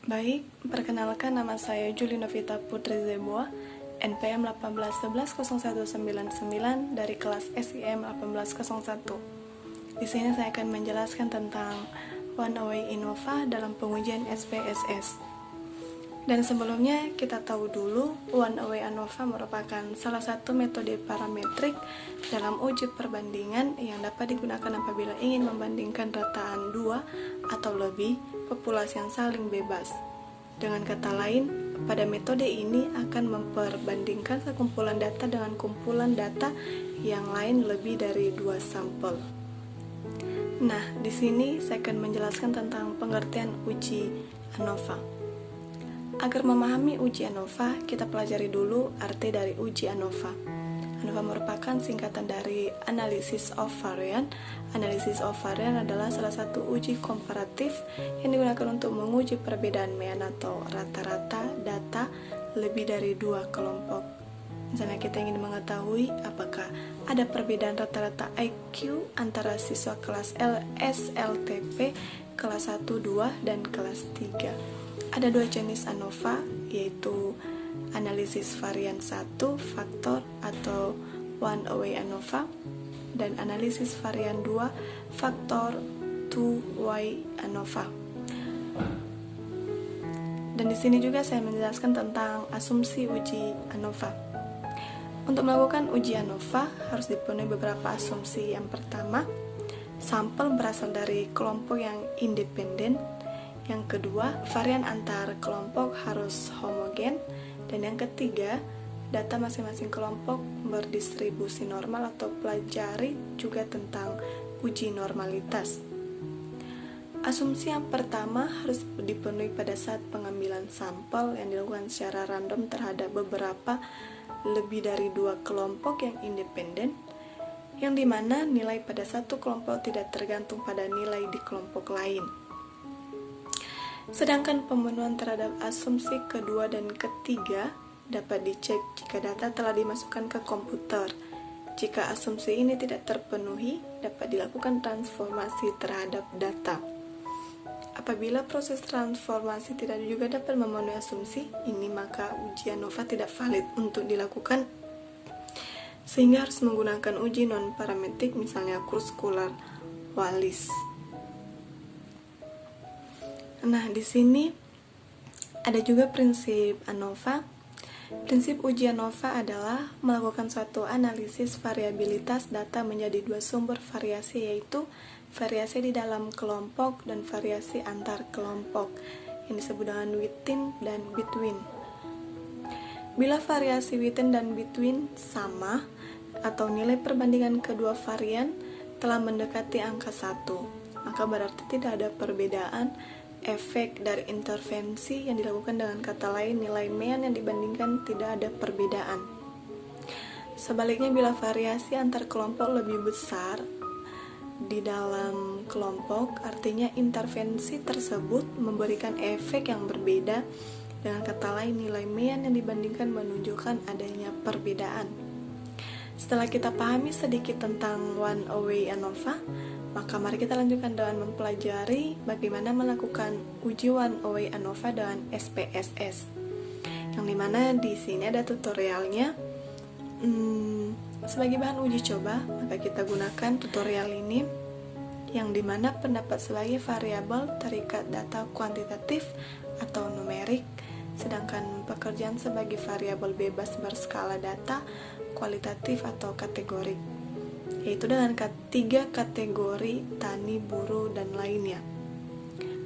Baik, perkenalkan nama saya Juli Novita Putri Zeboa, NPM 181110199 dari kelas SIM 1801. Di sini saya akan menjelaskan tentang One Away Innova dalam pengujian SPSS. Dan sebelumnya kita tahu dulu One Away ANOVA merupakan salah satu metode parametrik dalam uji perbandingan yang dapat digunakan apabila ingin membandingkan rataan dua atau lebih populasi yang saling bebas. Dengan kata lain, pada metode ini akan memperbandingkan sekumpulan data dengan kumpulan data yang lain lebih dari dua sampel. Nah, di sini saya akan menjelaskan tentang pengertian uji ANOVA. Agar memahami uji ANOVA, kita pelajari dulu arti dari uji ANOVA. ANOVA merupakan singkatan dari Analysis of Variance. Analysis of Variance adalah salah satu uji komparatif yang digunakan untuk menguji perbedaan mean atau rata-rata data lebih dari dua kelompok. Misalnya kita ingin mengetahui apakah ada perbedaan rata-rata IQ antara siswa kelas SLTP kelas 1, 2, dan kelas 3. Ada dua jenis ANOVA, yaitu analisis varian 1 faktor atau One Away ANOVA dan analisis varian 2 faktor 2-way ANOVA. Dan di sini juga saya menjelaskan tentang asumsi uji ANOVA. Untuk melakukan uji ANOVA harus dipenuhi beberapa asumsi. Yang pertama, sampel berasal dari kelompok yang independen. Yang kedua, varian antar kelompok harus homogen. Dan yang ketiga, data masing-masing kelompok berdistribusi normal atau pelajari juga tentang uji normalitas. Asumsi yang pertama harus dipenuhi pada saat pengambilan sampel yang dilakukan secara random terhadap beberapa lebih dari dua kelompok yang independen, yang dimana nilai pada satu kelompok tidak tergantung pada nilai di kelompok lain. Sedangkan pemenuhan terhadap asumsi kedua dan ketiga dapat dicek jika data telah dimasukkan ke komputer. Jika asumsi ini tidak terpenuhi, dapat dilakukan transformasi terhadap data. Apabila proses transformasi tidak juga dapat memenuhi asumsi ini, maka uji ANOVA tidak valid untuk dilakukan, sehingga harus menggunakan uji non-parametrik, misalnya Kruskal-Wallis. Nah, di sini ada juga prinsip ANOVA. Prinsip uji ANOVA adalah melakukan suatu analisis variabilitas data menjadi dua sumber variasi, yaitu variasi di dalam kelompok dan variasi antar kelompok, yang disebut dengan within dan between. Bila variasi within dan between sama, atau nilai perbandingan kedua varian telah mendekati angka 1, maka berarti tidak ada perbedaan efek dari intervensi yang dilakukan. Dengan kata lain, nilai mean yang dibandingkan tidak ada perbedaan. Sebaliknya, bila variasi antar kelompok lebih besar di dalam kelompok, artinya intervensi tersebut memberikan efek yang berbeda. Dengan kata lain, nilai mean yang dibandingkan menunjukkan adanya perbedaan. Setelah kita pahami sedikit tentang One Away ANOVA, maka mari kita lanjutkan dengan mempelajari bagaimana melakukan uji One Away ANOVA dengan SPSS. Yang dimana di sini ada tutorialnya. Sebagai bahan uji coba, maka kita gunakan tutorial ini, yang dimana pendapat sebagai variabel terikat data kuantitatif atau numerik, sedangkan pekerjaan sebagai variabel bebas berskala data kualitatif atau kategorik, yaitu dengan tiga kategori tani, buruh, dan lainnya.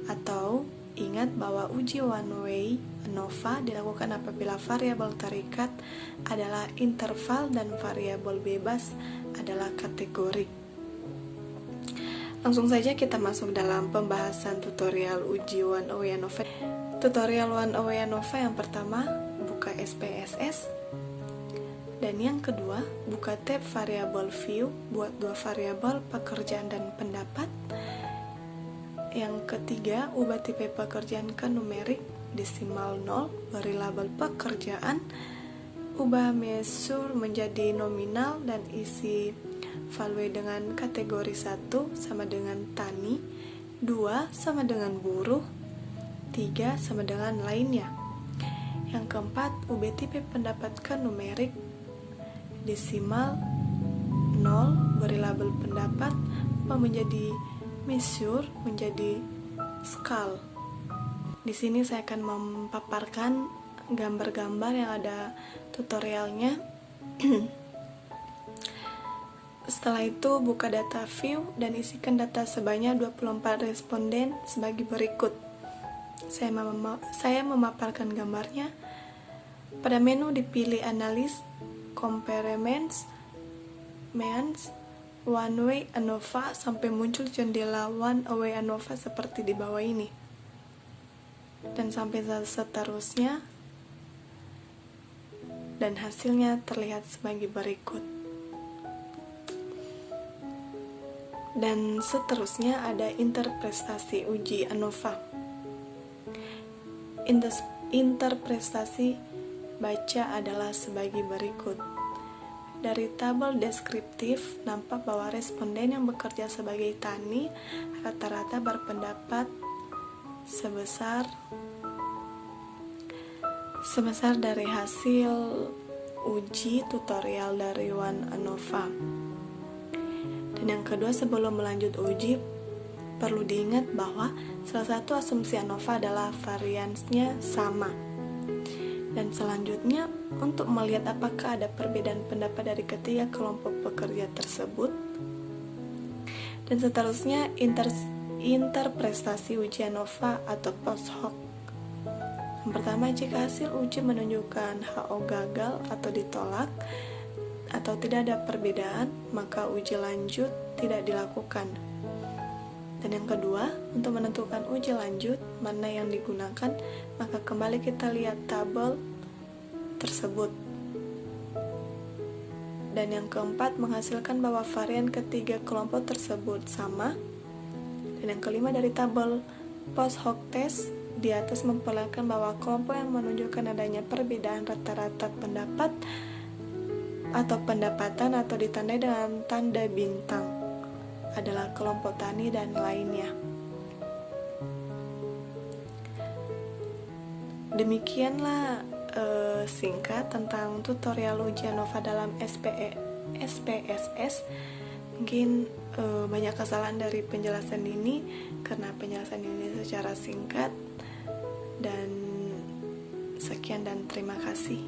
Atau ingat bahwa uji One Way ANOVA dilakukan apabila variabel terikat adalah interval dan variabel bebas adalah kategori. Langsung saja kita masuk dalam pembahasan tutorial uji One Way ANOVA. Tutorial One Way ANOVA yang pertama, buka SPSS. Dan yang kedua, buka tab variabel view, buat dua variabel pekerjaan dan pendapat. Yang ketiga, ubah tipe pekerjaan ke numerik, desimal 0, beri label pekerjaan, ubah measure menjadi nominal dan isi value dengan kategori 1 sama dengan tani, 2 sama dengan buruh, 3 sama dengan lainnya. Yang keempat, UB tipe mendapatkan numerik desimal 0, beri label pendapat, menjadi measure, menjadi skal. Di sini saya akan memaparkan gambar-gambar yang ada tutorialnya. Setelah itu buka data view dan isikan data sebanyak 24 responden sebagai berikut. Saya memaparkan gambarnya. Pada menu dipilih analysis, comparisons, one way ANOVA sampai muncul jendela one way ANOVA seperti di bawah ini. Dan sampai seterusnya. Dan hasilnya terlihat sebagai berikut. Dan seterusnya ada interpretasi uji ANOVA. Interpretasi baca adalah sebagai berikut. Dari tabel deskriptif, nampak bahwa responden yang bekerja sebagai tani rata-rata berpendapat sebesar dari hasil uji tutorial dari one ANOVA. Dan yang kedua, sebelum melanjut uji, perlu diingat bahwa salah satu asumsi ANOVA adalah variansnya sama. Dan selanjutnya, untuk melihat apakah ada perbedaan pendapat dari ketiga kelompok pekerja tersebut. Dan seterusnya, interpretasi uji ANOVA atau post hoc. Yang pertama, jika hasil uji menunjukkan HO gagal atau ditolak atau tidak ada perbedaan, maka uji lanjut tidak dilakukan. Dan yang kedua, untuk menentukan uji lanjut mana yang digunakan, maka kembali kita lihat tabel tersebut. Dan yang keempat, menghasilkan bahwa varian ketiga kelompok tersebut sama. Dan yang kelima, dari tabel post hoc test di atas memperlihatkan bahwa kelompok yang menunjukkan adanya perbedaan rata-rata pendapat atau pendapatan atau ditandai dengan tanda bintang adalah kelompok tani dan lainnya. Demikianlah singkat tentang tutorial uji ANOVA dalam SPSS. Mungkin banyak kesalahan dari penjelasan ini karena penjelasan ini secara singkat. Dan sekian dan terima kasih.